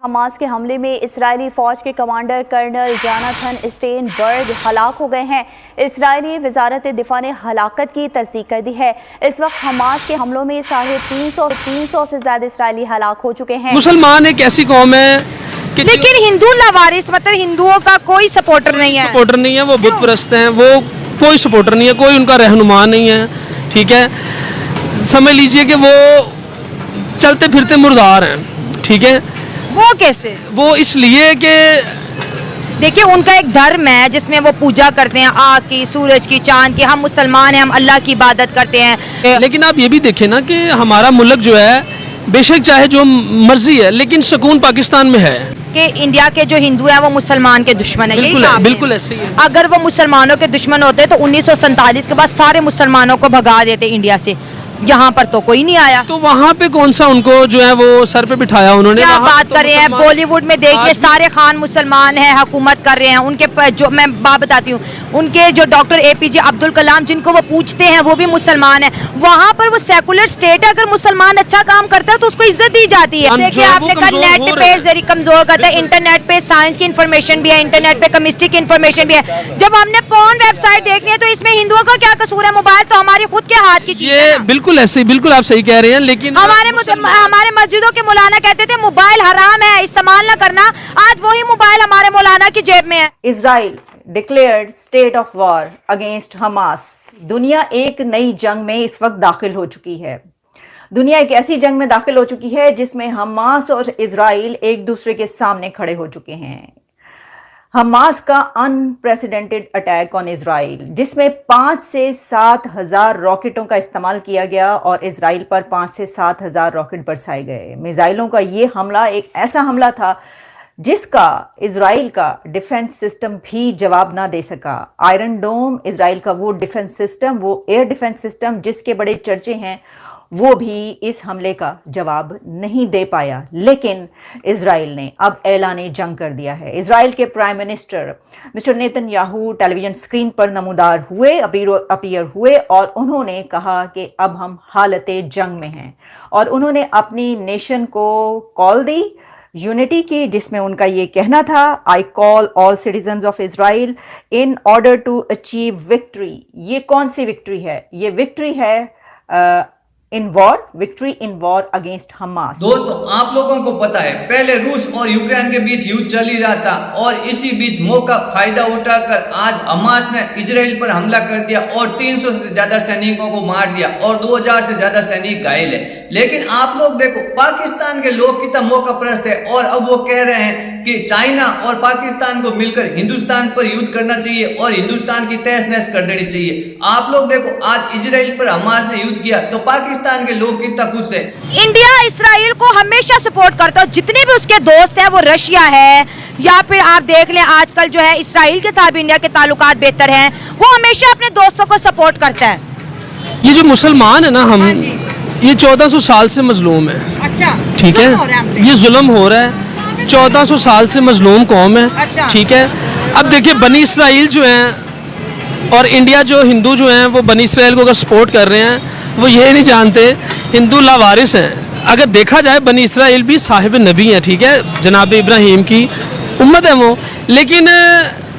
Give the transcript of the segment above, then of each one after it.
Hamas के हमले में इस्राएली फौज के कमांडर कर्नल जोनाथन स्टेनबर्ग हलाक हो गए हैं। इस्राएली वजारत दिफा ने हलाकत की तस्दीक कर दी है। इस वक्त हमास के हमलों में 350 से ज्यादा इस्राएली हलाक हो चुके हैं। मुसलमान एक ऐसी कौम है कि लेकिन हिंदू लावारिस, मतलब हिंदुओं का कोई सपोर्टर नहीं है। वो बुत परस्त हैं, वो कोई सपोर्टर नहीं है, कोई उनका रहनुमा नहीं है। ठीक है, समझ लीजिए कि वो चलते फिरते मुर्दार हैं। ठीक है, वो कैसे? वो इसलिए कि देखिए उनका एक धर्म है जिसमें वो पूजा करते हैं आग की, सूरज की, चांद की। हम मुसलमान हैं, हम अल्लाह की इबादत करते हैं। लेकिन आप ये भी देखें ना कि हमारा मुल्क जो है, बेशक चाहे जो मर्जी है, लेकिन सुकून पाकिस्तान में है। कि इंडिया के जो हिंदू हैं वो मुसलमान के दुश्मन है। बिल्कुल ऐसे ही है। अगर वो मुसलमानों के दुश्मन होते तो 1947 के बाद सारे मुसलमानों को भगा देते इंडिया से। यहाँ पर तो कोई नहीं आया। तो वहाँ पे कौन सा उनको जो है वो सर पे बिठाया उन्होंने? क्या बात कर रहे हैं? बॉलीवुड में देखिए सारे खान मुसलमान हैं, हुकूमत कर रहे हैं। उनके जो मैं बात बताती हूँ, उनके जो डॉक्टर APJ अब्दुल कलाम जिनको वो पूछते हैं वो भी मुसलमान है। वहाँ पर वो सेकुलर स्टेट है, अगर मुसलमान अच्छा काम करता है तो उसको इज्जत दी जाती है। देखिए आपने कहा नेट पे जरिए कमजोर करता है, इंटरनेट पे साइंस की इन्फॉर्मेशन भी है, इंटरनेट पे केमिस्ट्री की इन्फॉर्मेशन भी है। जब हमने पॉर्न वेबसाइट देखनी है तो इसमें हिंदुओं का क्या कसूर है? मोबाइल तो हमारी खुद के हाथ की चीज है। बिल्कुल ऐसे, बिल्कुल आप सही कह रहे हैं। लेकिन हमारे मस्जिदों के मौलाना कहते थे मोबाइल हराम है, इस्तेमाल ना करना। आज वही मोबाइल हमारे मौलाना की जेब में है। Israel declared state of war against Hamas. दुनिया एक नई जंग में इस वक्त दाखिल हो चुकी है। दुनिया एक ऐसी जंग में दाखिल हो चुकी है जिसमें हमास और इजराइल एक दूसरे के सामने खड़े हो चुके हैं। हमास का अनप्रेसिडेंटेड अटैक ऑन इजराइल, जिसमें 5 से 7 हजार रॉकेटों का इस्तेमाल किया गया और इजराइल पर 5 से 7 हजार रॉकेट बरसाए गए। मिसाइलों का ये हमला एक ऐसा हमला था जिसका इजराइल का डिफेंस सिस्टम भी जवाब ना दे सका। आयरन डोम इजराइल का वो डिफेंस सिस्टम, वो एयर डिफेंस सिस्टम जिसके बड़े चर्चे हैं, वो भी इस हमले का जवाब नहीं दे पाया। लेकिन इजराइल ने अब ऐलान जंग कर दिया है। इजराइल के prime minister mister Netanyahu television screen पर नमूदार हुए, अपीयर हुए और उन्होंने कहा कि अब हम हालते जंग में हैं। और उन्होंने अपनी नेशन को कॉल दी यूनिटी की, जिसमें उनका ये कहना था, I call all citizens of Israel in order to achieve victory. ये कौन सी विक्ट्री है? ये विक्ट्री है in war, victory in war against Hamas. दोस्तों, आप लोगों को पता है पहले रूस और यूक्रेन के बीच युद्ध चल ही रहा था और इसी बीच मौका फायदा उठाकर आज हमास ने इजराइल पर हमला कर दिया और 300 से ज्यादा सैनिकों को मार दिया और 2000 से ज्यादा सैनिक घायल है। लेकिन आप लोग देखो, पाकिस्तान के लोग कितना मौका परस्त है और अब वो कह रहे हैं कि चाइना और पाकिस्तान को मिलकर हिंदुस्तान पर युद्ध करना चाहिए और हिंदुस्तान की तहस नहस कर देनी चाहिए। आप लोग देखो, आज इजराइल पर हमास ने युद्ध किया तो पाकिस्तान के लोग कितना खुश है। इंडिया इसराइल को हमेशा सपोर्ट करता है। जितने भी उसके दोस्त हैं, वो रशिया है या फिर आप देख लें आजकल जो है इसराइल के साथ इंडिया के ताल्लुकात बेहतर हैं, वो हमेशा अपने दोस्तों को सपोर्ट करता है। ये जो मुसलमान है ना, हम ये 1400 साल से मजलूम है। अच्छा, ठीक है, ये जुल्म हो रहा है। 1400 साल से मजलूम कौम है। अच्छा। ठीक है, अब देखिए बनी इसराइल जो हैं और इंडिया जो हिंदू जो हैं वो बनी इसराइल को अगर सपोर्ट कर रहे हैं, वो ये नहीं जानते हिंदू लावारिस हैं। अगर देखा जाए बनी इसराइल भी साहिब नबी हैं। ठीक है, जनाब इब्राहिम की उम्मत है वो। लेकिन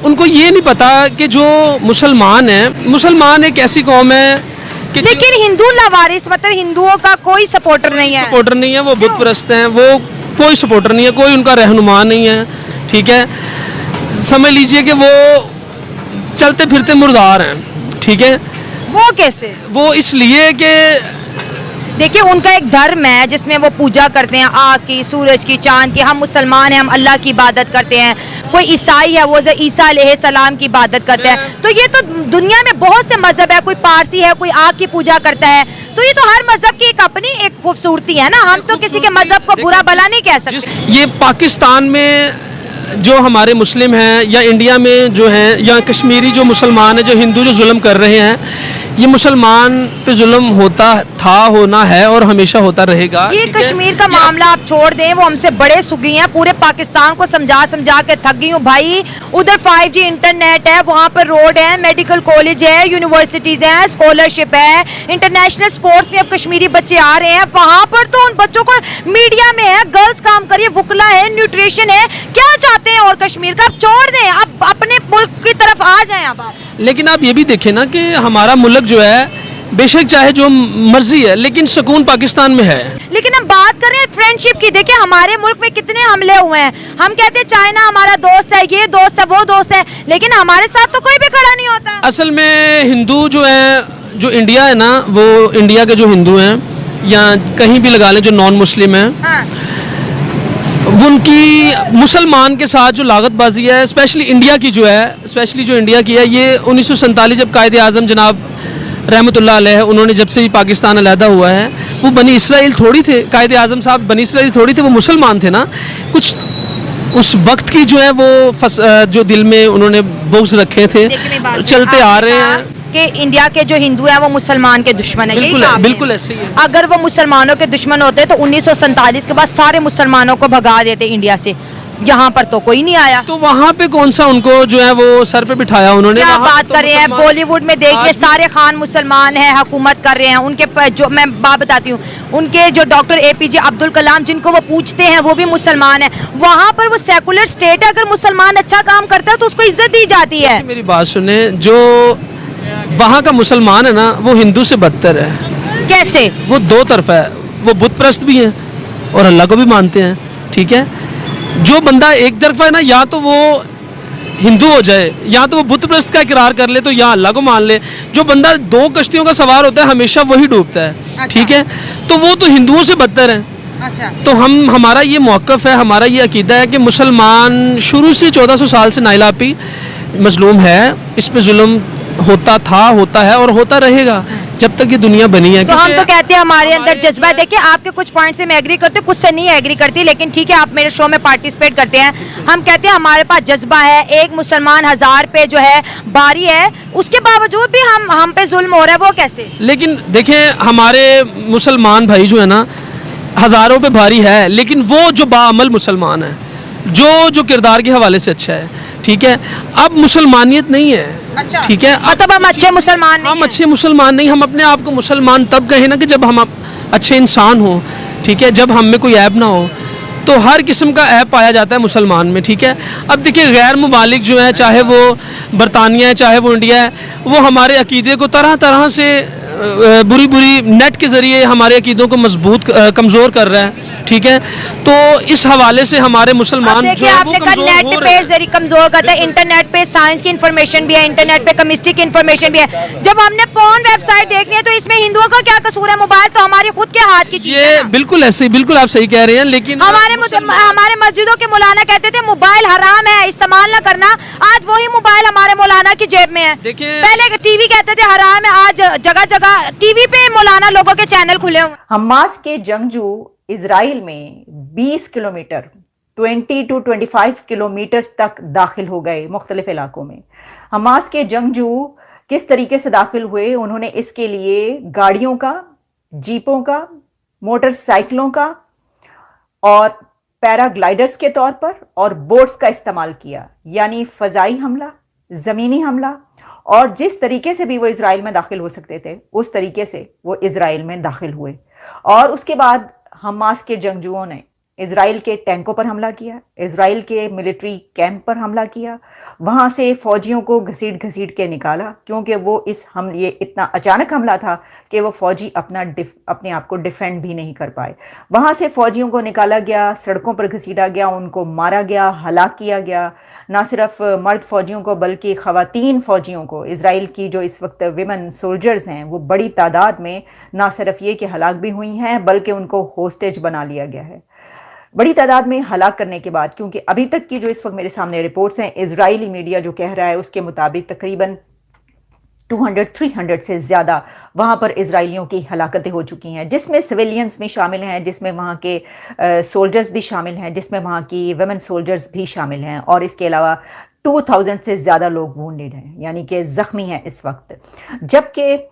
उनको ये नहीं पता कि जो मुसलमान हैं, मुसलमान एक ऐसी कौम है कि लेकिन हिंदू लावारिस, मतलब हिंदुओं का कोई सपोर्टर नहीं है। वो बुत परस्त हैं, वो कोई सपोर्टर नहीं है, कोई उनका रहनुमा नहीं है। ठीक है, समझ लीजिए कि वो चलते फिरते मुर्दार हैं। ठीक है, वो कैसे? वो इसलिए कि देखिए उनका एक धर्म है जिसमें वो पूजा करते हैं आग की, सूरज की, चांद की। हम मुसलमान हैं, हम अल्लाह की इबादत करते हैं। कोई ईसाई है, वो ईसा अलैहिस्सलाम की इबादत करते हैं। तो ये तो दुनिया में बहुत से मजहब है। कोई पारसी है, कोई आग की पूजा करता है। तो ये तो हर मजहब की एक अपनी एक खूबसूरती है ना। हम तो किसी के मजहब को बुरा भला नहीं कह सकते। ये पाकिस्तान में जो हमारे मुस्लिम हैं या इंडिया में जो हैं या कश्मीरी जो मुसलमान हैं, जो हिंदू जो जुल्म कर रहे हैं, ये मुसलमान पे जुल्म होता था, होना है और हमेशा होता रहेगा। ये ठीक है? कश्मीर का मामला आप छोड़ दें, वो हमसे बड़े सुगी हैं, पूरे पाकिस्तान को समझा समझा के थक गई हूँ भाई। उधर 5G इंटरनेट है, वहाँ पर रोड है, मेडिकल कॉलेज है, यूनिवर्सिटीज है, स्कॉलरशिप है, इंटरनेशनल स्पोर्ट्स में अब कश्मीरी बच्चे आ रहे हैं। वहाँ पर तो उन बच्चों को मीडिया में है, गर्ल्स काम करिए, वुकला है, न्यूट्रिशन है, क्या चाहते हैं और कश्मीर का? आप छोड़ दें, आप अपने मुल्क की तरफ आ जाएं। अब आप लेकिन आप ये भी देखें ना कि हमारा मुल्क जो है बेशक चाहे जो मर्जी है, लेकिन सुकून पाकिस्तान में है। लेकिन हम बात कर रहे हैं फ्रेंडशिप की। देखिए हमारे मुल्क में कितने हमले हुए हैं, हम कहते हैं चाइना हमारा दोस्त है, ये दोस्त है, वो दोस्त है, लेकिन हमारे साथ तो कोई भी खड़ा नहीं होता। असल में हिंदू जो है, जो इंडिया है ना, वो इंडिया के जो हिंदू हैं या कहीं भी लगा लें जो नॉन मुस्लिम हैं, हाँ। उनकी मुसलमान के साथ जो लागतबाजी है, स्पेशली इंडिया की जो है, स्पेशली जो इंडिया की है, ये 1947 जब कायदे आज़म जनाब रहमतुल्लाह अलैह उन्होंने जब से भी पाकिस्तान अलहदा हुआ है, वो बनी इसराइल थोड़ी थे, कायदे आज़म साहब बनी इसराइल थोड़ी थे, वो मुसलमान थे ना। कुछ उस वक्त की जो है वो जो दिल में उन्होंने बुग़्ज़ रखे थे, चलते आ रहे हैं कि इंडिया के जो हिंदू हैं वो मुसलमान के दुश्मन है। बिल्कुल है, बिल्कुल ऐसे ही है। अगर वो मुसलमानों के दुश्मन होते तो 1947 के बाद सारे मुसलमानों को भगा देते इंडिया से, यहाँ पर तो कोई नहीं आया। तो वहाँ पे कौन सा उनको जो है वो सर पे बिठाया उन्होंने? क्या वहाँ बात तो कर रहे हैं, बॉलीवुड में देखिए सारे खान मुसलमान हैं, हुकूमत कर रहे हैं। उनके जो मैं बात बताती हूँ, उनके जो डॉक्टर APJ अब्दुल कलाम जिनको वो पूछते हैं वो भी मुसलमान है। वहाँ पर वो सेकुलर स्टेट है, अगर मुसलमान अच्छा काम करता है तो उसको इज्जत दी जाती है। मेरी बात सुने, जो वहाँ का मुसलमान है ना, वो हिंदू से बदतर है। कैसे? वो दो तरफा है, वो बुत परस्त भी हैं और अल्लाह को भी मानते हैं। ठीक है, जो बंदा एक तरफा है ना, या तो वो हिंदू हो जाए या तो वो बुत परस्त का इकरार कर ले, तो या अल्लाह को मान ले। जो बंदा दो कश्तियों का सवार होता है हमेशा वही डूबता है। अच्छा। ठीक है, तो वो तो हिंदुओं से बदतर है। अच्छा। तो हमारा ये मौक़िफ़ है, हमारा ये अकीदा है कि मुसलमान शुरू से 1400 साल से नाइलापी मजलूम है, इस पे जुल्म होता था, होता है और होता रहेगा जब तक ये दुनिया बनी है। तो हम तो कहते हैं हमारे अंदर जज्बा है। देखिए आपके कुछ पॉइंट से मैं एग्री करती हूँ, कुछ से नहीं एग्री करती, लेकिन ठीक है आप मेरे शो में पार्टिसिपेट करते हैं। हम कहते हैं हमारे पास जज्बा है, एक मुसलमान 1000 पे जो है बारी है, उसके बावजूद भी हम पे जुल्म हो रहा है, वो कैसे? लेकिन देखें हमारे मुसलमान भाई जो है ना, हज़ारों पे भारी है, लेकिन वो जो बाअमल मुसलमान है, जो किरदार के हवाले से अच्छा है। ठीक है, अब मुसलमानियत नहीं है। अच्छा। ठीक है, मतलब हम अच्छे मुसलमान नहीं हम हैं। अच्छे मुसलमान नहीं, हम अपने आप को मुसलमान तब कहें ना कि जब हम अच्छे इंसान हो। ठीक है, जब हम में कोई ऐब ना हो, तो हर किस्म का ऐब पाया जाता है मुसलमान में। ठीक है, अब देखिए गैर मुमालिक जो है, चाहे वो बरतानिया है चाहे वो इंडिया है, वो हमारे अकीदे को तरह तरह से बुरी नेट के ज़रिए हमारे अकीदों को मजबूत कमज़ोर कर रहा है। ठीक है, तो इस हवाले से हमारे मुसलमान जो है वो आपने कहा कमज़ोर नेट हो पे रहे हैं। जरिए कमजोर करता है, इंटरनेट पे साइंस की इन्फॉर्मेशन भी है, इंटरनेट पे केमिस्ट्री की इन्फॉर्मेशन भी है। जब हमने पोर्न वेबसाइट देखनी है तो इसमें हिंदुओं का क्या कसूर है? मोबाइल तो हमारे खुद के हाथ की चीज है ये ना। बिल्कुल ऐसे, बिल्कुल आप सही कह रहे हैं, लेकिन हमारे मस्जिदों के मौलाना कहते थे मोबाइल हराम है, इस्तेमाल ना करना। आज वही मोबाइल हमारे मौलाना की जेब में है। देखिए- पहले टीवी कहते थे हराम है, आज जगह जगह टीवी पे मौलाना लोगों के चैनल खुले हुए। हमास के जंगजू इजराइल में 20 किलोमीटर 20 to 25 किलोमीटर तक दाखिल हो गए मुख्तलिफ इलाकों में। हमास के जंगजू किस तरीके से दाखिल हुए, उन्होंने इसके लिए गाड़ियों का, जीपों का, मोटरसाइकिलों का और पैराग्लाइडर्स के तौर पर और बोट्स का इस्तेमाल किया, यानी फजाई हमला, जमीनी हमला, और जिस तरीके से भी वो इजराइल में दाखिल हो सकते थे उस तरीके से वो इजराइल में दाखिल हुए। और उसके बाद हमास के जंगजुओं ने इजराइल के टैंकों पर हमला किया, इजराइल के मिलिट्री कैंप पर हमला किया, वहां से फौजियों को घसीट घसीट के निकाला, क्योंकि वो ये इतना अचानक हमला था कि वो फौजी अपने आप को डिफेंड भी नहीं कर पाए। वहां से फौजियों को निकाला गया, सड़कों पर घसीटा गया, उनको मारा गया, हलाक किया गया। ना सिर्फ मर्द फौजियों को बल्कि ख़वातीन फौजियों को, इजराइल की जो इस वक्त विमेन सोल्जर्स हैं वो बड़ी तादाद में ना सिर्फ ये कि हलाक भी हुई हैं बल्कि उनको होस्टेज बना लिया गया है। बड़ी तादाद में हलाक करने के बाद, क्योंकि अभी तक की जो इस वक्त मेरे सामने रिपोर्ट्स हैं, इजरायली मीडिया जो कह रहा है उसके मुताबिक तकरीबन 200-300 से ज़्यादा वहाँ पर इजराइलियों की हलाकतें हो चुकी हैं, जिसमें सिविलियंस भी शामिल हैं, जिसमें वहाँ के सोल्जर्स भी शामिल हैं, जिसमें वहाँ की वुमेन सोल्जर्स भी शामिल हैं, और इसके अलावा 2000 से ज़्यादा लोग वुंडेड हैं, यानी कि ज़ख्मी हैं इस वक्त। जबकि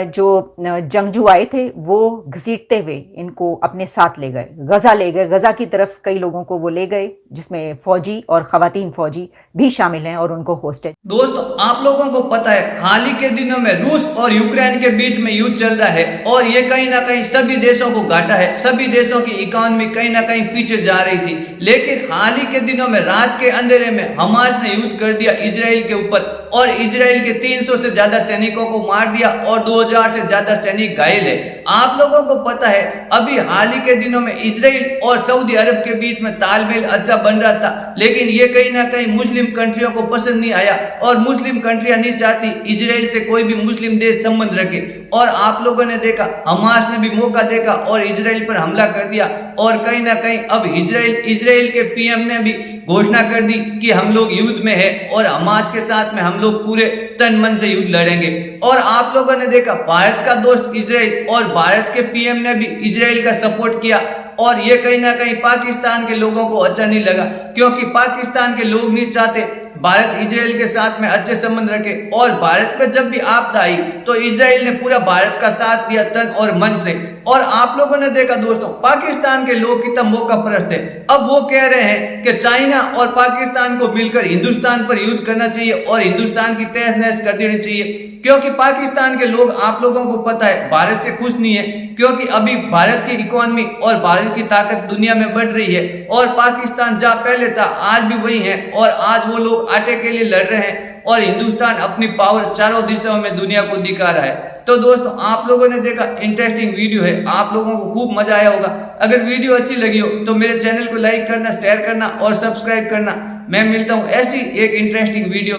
जो जंगजू आए थे वो घसीटते हुए इनको अपने साथ ले गए, गज़ा की तरफ कई लोगों को वो ले गए, जिसमें फौजी और ख़वातीन फौजी भी शामिल हैं और उनको होस्टेज। दोस्तों, आप लोगों को पता है हाल ही के दिनों में रूस और यूक्रेन के बीच में युद्ध चल रहा है और ये कहीं ना कहीं सभी देशों को घाटा है, सभी देशों की इकोनॉमी कहीं ना कहीं पीछे जा रही थी। लेकिन हाल ही के दिनों में रात के अंधेरे में हमास ने युद्ध कर दिया इजराइल के ऊपर और इजराइल के 300 से ज्यादा सैनिकों को मार दिया और 2000 से ज्यादा सैनिक घायल है। आप लोगों को पता है अभी हाल ही के दिनों में इजराइल और सऊदी अरब के बीच में तालमेल अच्छा बन रहा था, लेकिन ये कहीं ना कहीं मुस्लिम कंट्रियों को पसंद नहीं आया और मुस्लिम कंट्रियां नहीं चाहती इजराइल से कोई भी मुस्लिम देश संबंध रखे। और आप लोगों ने देखा हमास ने भी मौका देखा और इजराइल पर हमला कर दिया और कहीं ना कहीं अब इजराइल के पीएम ने भी घोषणा कर दी कि हम लोग युद्ध में है और हमास के साथ में हम लोग पूरे तन मन से युद्ध लड़ेंगे। और आप लोगों ने देखा भारत का दोस्त इजराइल और भारत के पीएम ने भी इजराइल का सपोर्ट किया और ये कहीं ना कहीं पाकिस्तान के लोगों को अच्छा नहीं लगा, क्योंकि पाकिस्तान के लोग नहीं चाहते भारत इजराइल के साथ में अच्छे संबंध रखे। और भारत पे जब भी आपदा आई तो इजराइल ने पूरा भारत का साथ दिया तन और मन से। और आप लोगों ने देखा दोस्तों पाकिस्तान के लोग कितना मौका परस्त है, अब वो कह रहे हैं कि चाइना और पाकिस्तान को मिलकर हिंदुस्तान पर युद्ध करना चाहिए और हिंदुस्तान की तहस नहस कर देनी चाहिए, क्योंकि पाकिस्तान के लोग आप लोगों को पता है भारत से खुश नहीं है, क्योंकि अभी भारत की इकोनॉमी और भारत की ताकत दुनिया में बढ़ रही है और पाकिस्तान जहां पहले था आज भी वही है और आज वो लोग आटे के लिए लड़ रहे हैं और हिंदुस्तान अपनी पावर चारों दिशाओं में दुनिया को दिखा रहा है। तो दोस्तों आप लोगों ने देखा इंटरेस्टिंग वीडियो है, आप लोगों को खूब मजा आया होगा। अगर वीडियो अच्छी लगी हो तो मेरे चैनल को लाइक करना, शेयर करना और सब्सक्राइब करना। मैं मिलता हूं ऐसी एक इंटरेस्टिंग वीडियो।